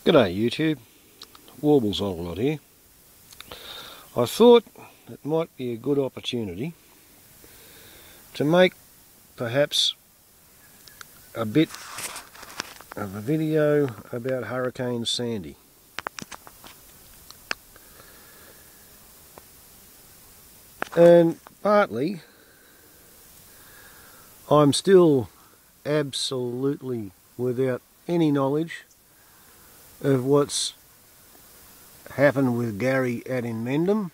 G'day YouTube, Warbles on a lot here. I thought it might be a good opportunity to make perhaps a bit of a video about Hurricane Sandy. And partly I'm still absolutely without any knowledge of what's happened with Gary out in Mandmade,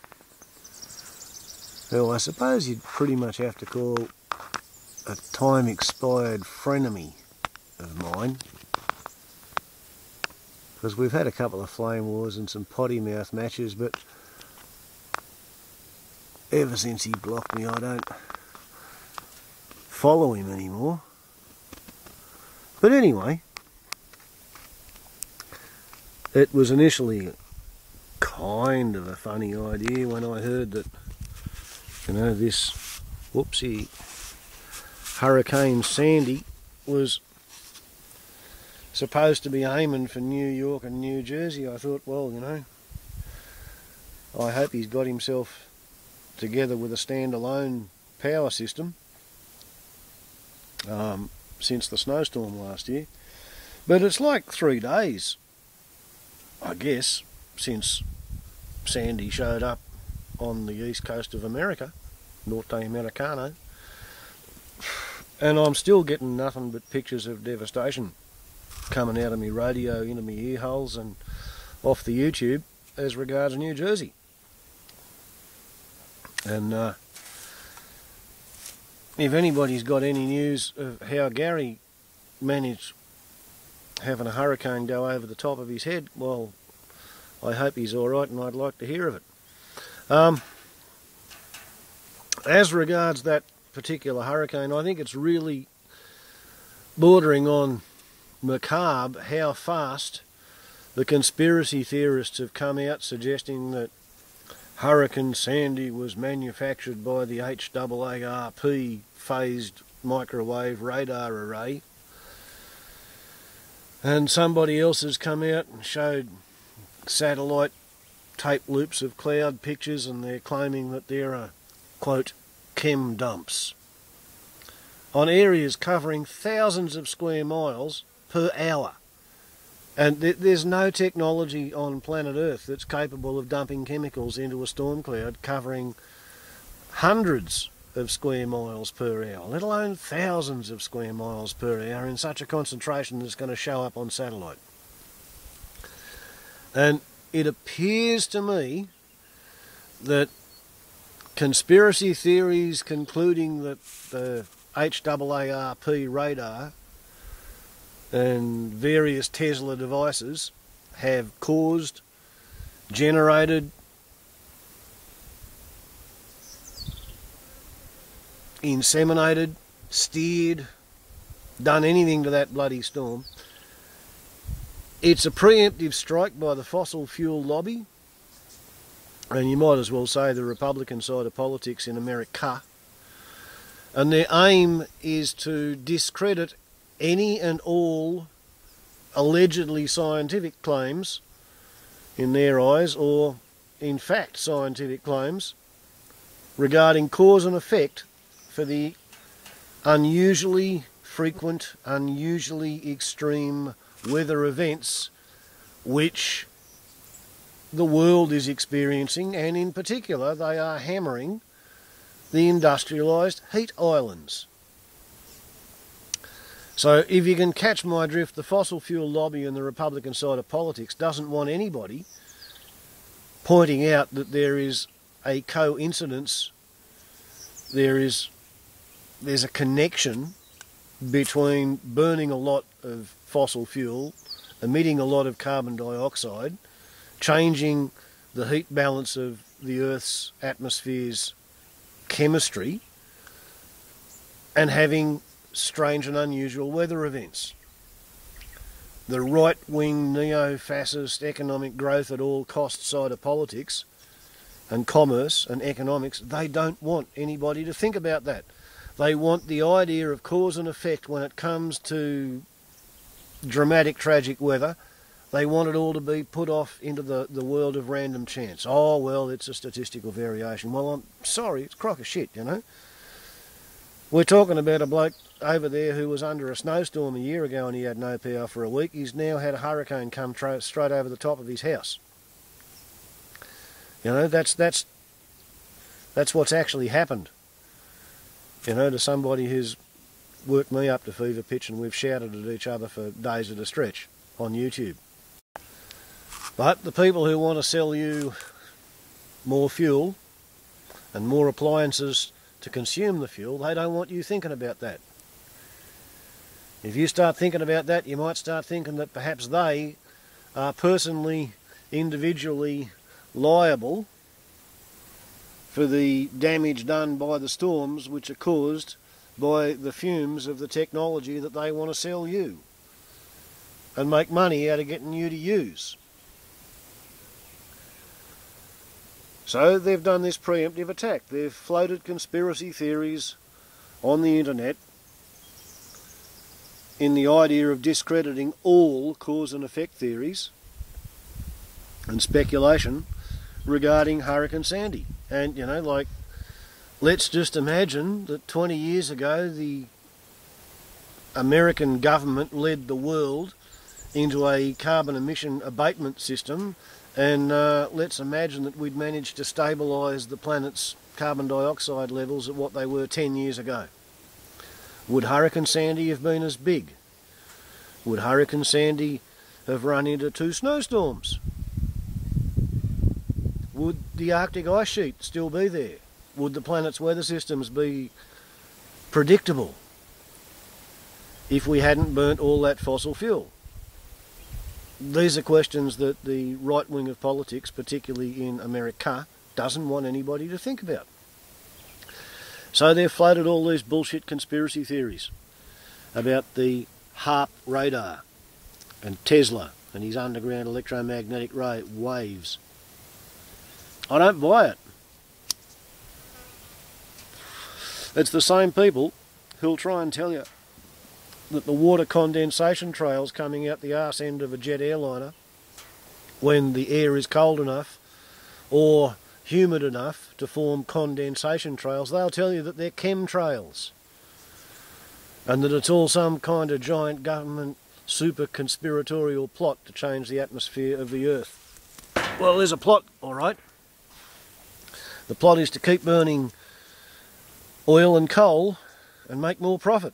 who I suppose you'd pretty much have to call a time-expired frenemy of mine, because we've had a couple of flame wars and some potty mouth matches, but ever since he blocked me I don't follow him anymore. But anyway, it was initially kind of a funny idea when I heard that, you know, this whoopsie Hurricane Sandy was supposed to be aiming for New York and New Jersey. I thought, well, you know, I hope he's got himself together with a standalone power system since the snowstorm last year. But it's like 3 days, I guess, since Sandy showed up on the east coast of America, Norte Americano, and I'm still getting nothing but pictures of devastation coming out of me radio into me ear holes and off the YouTube as regards New Jersey. And if anybody's got any news of how Gary managed having a hurricane go over the top of his head, well, I hope he's alright and I'd like to hear of it. As regards that particular hurricane, I think it's really bordering on macabre how fast the conspiracy theorists have come out suggesting that Hurricane Sandy was manufactured by the HAARP phased microwave radar array. And somebody else has come out and showed satellite tape loops of cloud pictures, and they're claiming that there are, quote, Chem-Dumps on areas covering thousands of square miles per hour. And there's no technology on planet Earth that's capable of dumping chemicals into a storm cloud covering hundreds of square miles per hour, let alone thousands of square miles per hour in such a concentration that's going to show up on satellite. And it appears to me that conspiracy theories concluding that the HAARP radar and various Tesla devices have caused, generated, inseminated, steered, done anything to that bloody storm. It's a preemptive strike by the fossil fuel lobby, and you might as well say the Republican side of politics in America. And their aim is to discredit any and all allegedly scientific claims in their eyes, or in fact scientific claims, regarding cause and effect for the unusually frequent, unusually extreme weather events which the world is experiencing, and in particular they are hammering the industrialised heat islands. So if you can catch my drift, the fossil fuel lobby and the Republican side of politics doesn't want anybody pointing out that there is a coincidence, there's a connection between burning a lot of fossil fuel, emitting a lot of carbon dioxide, changing the heat balance of the Earth's atmosphere's chemistry, and having strange and unusual weather events. The right-wing neo-fascist economic growth at all costs side of politics and commerce and economics, they don't want anybody to think about that. They want the idea of cause and effect when it comes to dramatic, tragic weather They want it all to be put off into the world of random chance. Oh, well, it's a statistical variation. Well, I'm sorry, it's a crock of shit, you know. We're talking about a bloke over there who was under a snowstorm a year ago and he had no power for a week. He's now had a hurricane come straight over the top of his house. You know, that's what's actually happened. You know, to somebody who's worked me up to fever pitch, and we've shouted at each other for days at a stretch on YouTube. But the people who want to sell you more fuel and more appliances to consume the fuel, they don't want you thinking about that. If you start thinking about that, you might start thinking that perhaps they are personally, individually liable for the damage done by the storms which are caused by the fumes of the technology that they want to sell you and make money out of getting you to use. So they've done this preemptive attack. They've floated conspiracy theories on the internet in the idea of discrediting all cause and effect theories and speculation regarding Hurricane Sandy. And, you know, like, let's just imagine that 20 years ago the American government led the world into a carbon emission abatement system, and let's imagine that we'd managed to stabilise the planet's carbon dioxide levels at what they were 10 years ago. Would Hurricane Sandy have been as big? Would Hurricane Sandy have run into 2 snowstorms? Would the Arctic ice sheet still be there? Would the planet's weather systems be predictable if we hadn't burnt all that fossil fuel? These are questions that the right wing of politics, particularly in America, doesn't want anybody to think about. So they've floated all these bullshit conspiracy theories about the HAARP radar and Tesla and his underground electromagnetic waves. I don't buy it. It's the same people who'll try and tell you that the water condensation trails coming out the arse end of a jet airliner when the air is cold enough or humid enough to form condensation trails, they'll tell you that they're chemtrails and that it's all some kind of giant government super conspiratorial plot to change the atmosphere of the earth. Well, there's a plot, all right. The plot is to keep burning oil and coal and make more profit.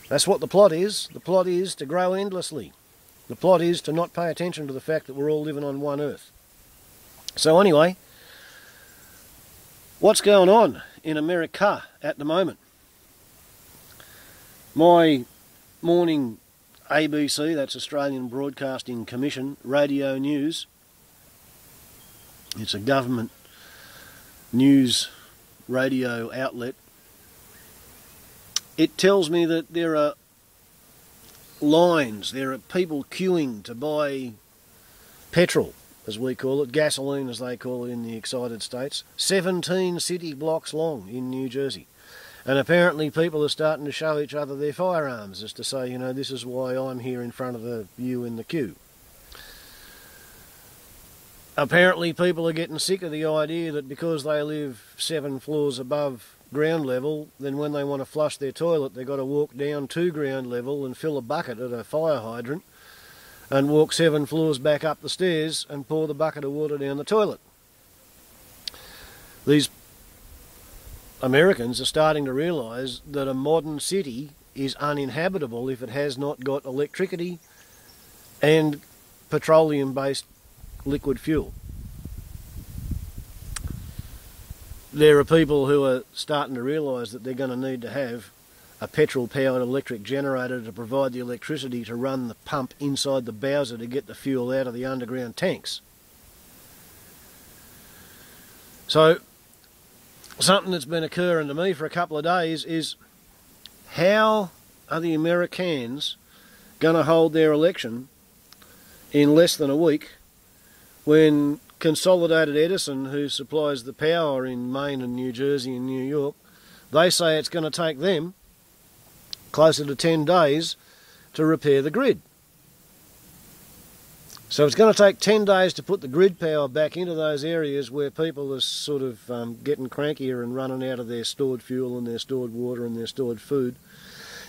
That's what the plot is. The plot is to grow endlessly. The plot is to not pay attention to the fact that we're all living on one earth. So anyway, what's going on in America at the moment? My morning ABC, that's Australian Broadcasting Commission, radio news, it's a government news radio outlet. It tells me that there are lines, there are people queuing to buy petrol, as we call it, gasoline as they call it in the excited states, 17 city blocks long in New Jersey. And apparently people are starting to show each other their firearms as to say, you know, this is why I'm here in front of you in the queue. Apparently people are getting sick of the idea that because they live 7 floors above ground level, then when they want to flush their toilet they've got to walk down to ground level and fill a bucket at a fire hydrant and walk 7 floors back up the stairs and pour the bucket of water down the toilet. These Americans are starting to realise that a modern city is uninhabitable if it has not got electricity and petroleum-based liquid fuel. There are people who are starting to realise that they're going to need to have a petrol-powered electric generator to provide the electricity to run the pump inside the Bowser to get the fuel out of the underground tanks. So, something that's been occurring to me for a couple of days is, how are the Americans going to hold their election in less than a week when Consolidated Edison, who supplies the power in Maine and New Jersey and New York, they say it's going to take them closer to 10 days to repair the grid? So it's going to take 10 days to put the grid power back into those areas where people are sort of getting crankier and running out of their stored fuel and their stored water and their stored food.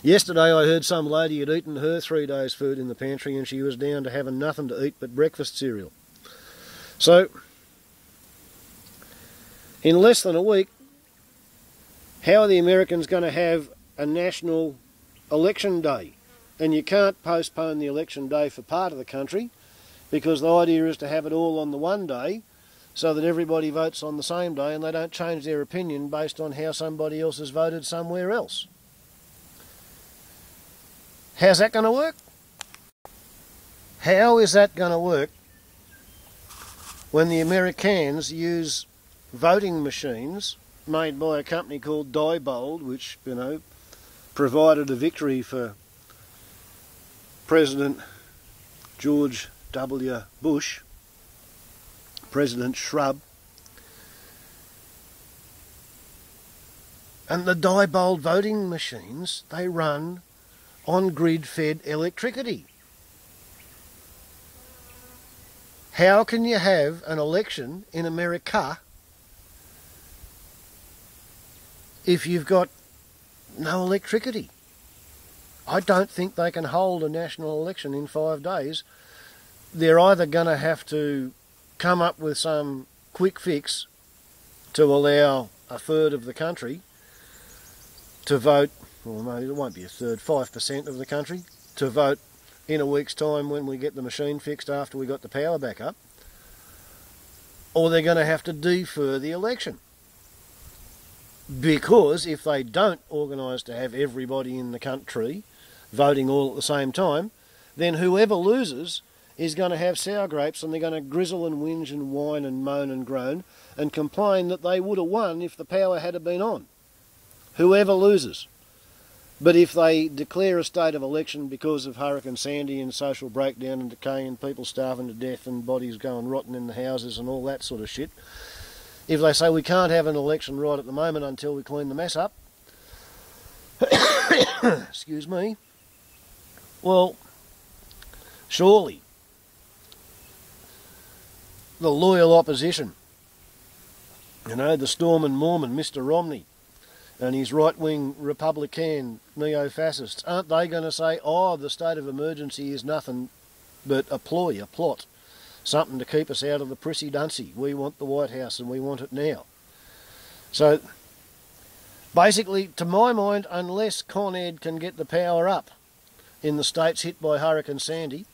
Yesterday I heard some lady had eaten her 3 days' food in the pantry and she was down to having nothing to eat but breakfast cereal. So, in less than a week, how are the Americans going to have a national election day? And you can't postpone the election day for part of the country, because the idea is to have it all on the one day so that everybody votes on the same day and they don't change their opinion based on how somebody else has voted somewhere else. How's that going to work? How is that going to work when the Americans use voting machines made by a company called Diebold, which, you know, provided a victory for President George W. Bush, President Shrub, and the Diebold voting machines, they run on grid-fed electricity. How can you have an election in America if you've got no electricity? I don't think they can hold a national election in 5 days. They're either going to have to come up with some quick fix to allow a third of the country to vote, or maybe it won't be a third, 5% of the country to vote in a week's time when we get the machine fixed after we got the power back up, or they're going to have to defer the election. Because if they don't organise to have everybody in the country voting all at the same time, then whoever loses is going to have sour grapes and they're going to grizzle and whinge and whine and moan and groan and complain that they would have won if the power had been on. Whoever loses. But if they declare a state of election because of Hurricane Sandy and social breakdown and decay and people starving to death and bodies going rotten in the houses and all that sort of shit, if they say we can't have an election right at the moment until we clean the mess up, excuse me, well, surely the loyal opposition, you know, the Storm and Mormon, Mr. Romney, and his right-wing Republican neo-fascists, aren't they going to say, oh, the state of emergency is nothing but a ploy, a plot, something to keep us out of the prissy-duncy. We want the White House and we want it now. So, basically, to my mind, unless Con Ed can get the power up in the states hit by Hurricane Sandy,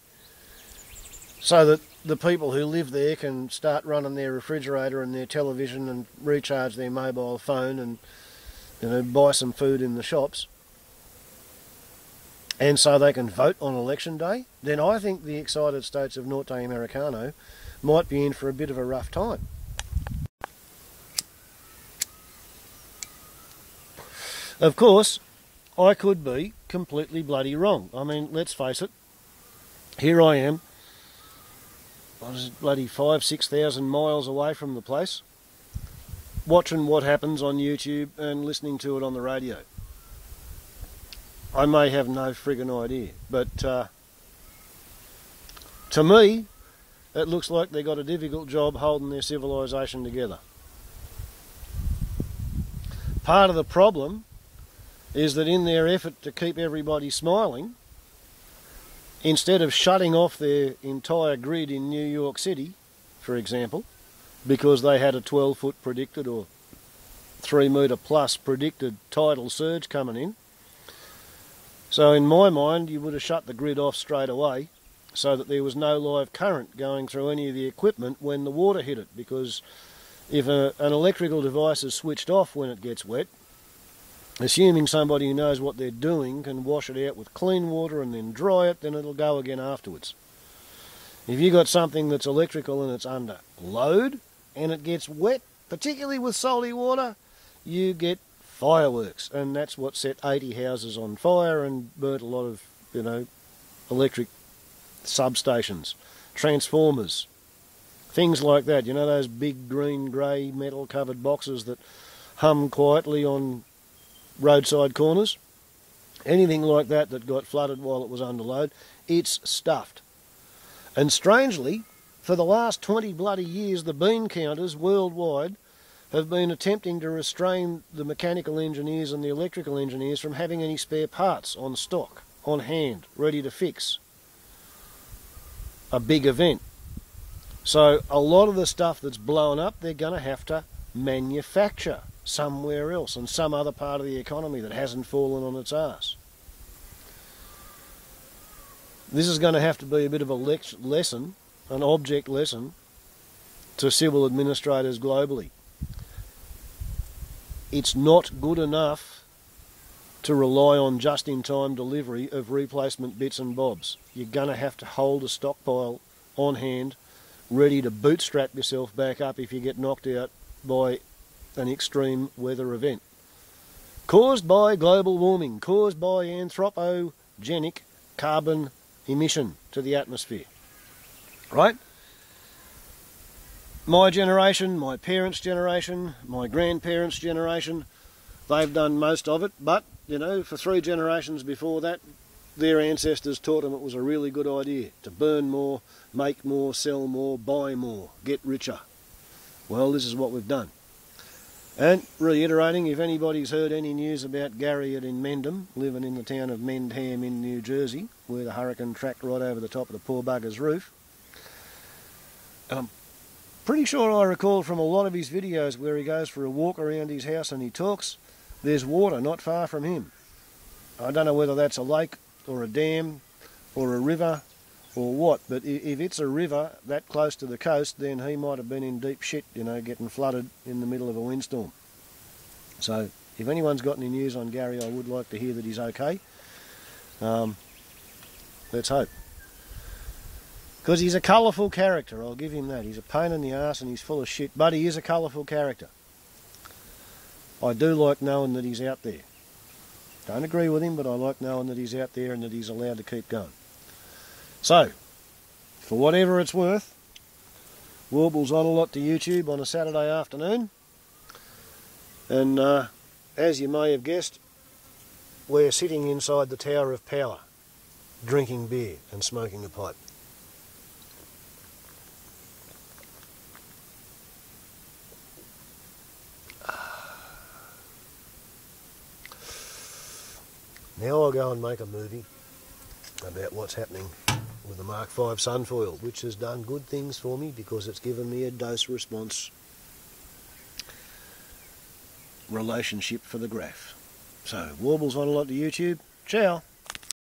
so that the people who live there can start running their refrigerator and their television and recharge their mobile phone and, you know, buy some food in the shops, and so they can vote on election day, then I think the excited states of Norte Americano might be in for a bit of a rough time. Of course, I could be completely bloody wrong. I mean, let's face it, here I am, I was bloody 5,000-6,000 miles away from the place, watching what happens on YouTube and listening to it on the radio. I may have no friggin' idea, but to me, it looks like they've got a difficult job holding their civilisation together. Part of the problem is that in their effort to keep everybody smiling, instead of shutting off their entire grid in New York City, for example, because they had a 12-foot predicted or 3-metre plus predicted tidal surge coming in, so in my mind you would have shut the grid off straight away so that there was no live current going through any of the equipment when the water hit it, because if an electrical device is switched off when it gets wet, assuming somebody who knows what they're doing can wash it out with clean water and then dry it, then it'll go again afterwards. If you've got something that's electrical and it's under load and it gets wet, particularly with salty water, you get fireworks, and that's what set 80 houses on fire and burnt a lot of, you know, electric substations, transformers, things like that. You know, those big green grey metal covered boxes that hum quietly on roadside corners? Anything like that that got flooded while it was under load, it's stuffed. And strangely, for the last 20 bloody years, the bean counters worldwide have been attempting to restrain the mechanical engineers and the electrical engineers from having any spare parts on stock, on hand, ready to fix a big event. So a lot of the stuff that's blown up, they're going to have to manufacture somewhere else, in some other part of the economy that hasn't fallen on its arse. This is going to have to be a bit of a lesson, an object lesson, to civil administrators globally. It's not good enough to rely on just-in-time delivery of replacement bits and bobs. You're going to have to hold a stockpile on hand, ready to bootstrap yourself back up if you get knocked out by an extreme weather event caused by global warming, caused by anthropogenic carbon emission to the atmosphere. Right? My generation, my parents' generation, my grandparents' generation, they've done most of it, but, you know, for 3 generations before that, their ancestors taught them it was a really good idea to burn more, make more, sell more, buy more, get richer. Well, this is what we've done. And reiterating, if anybody's heard any news about Gary in Mendham, living in the town of Mendham in New Jersey, where the hurricane tracked right over the top of the poor bugger's roof, and I'm pretty sure I recall from a lot of his videos where he goes for a walk around his house and he talks, there's water not far from him. I don't know whether that's a lake or a dam or a river or what, but if it's a river that close to the coast, then he might have been in deep shit, you know, getting flooded in the middle of a windstorm. So if anyone's got any news on Gary, I would like to hear that he's okay. Let's hope. Because he's a colourful character, I'll give him that. He's a pain in the arse and he's full of shit, but he is a colourful character. I do like knowing that he's out there. Don't agree with him, but I like knowing that he's out there and that he's allowed to keep going. So, for whatever it's worth, Warble's on a lot to YouTube on a Saturday afternoon. And as you may have guessed, we're sitting inside the Tower of Power, drinking beer and smoking a pipe. Now I'll go and make a movie about what's happening with the Mark V Sunfoil, which has done good things for me because it's given me a dose-response relationship for the graph. So, Warble's on a lot to YouTube. Ciao.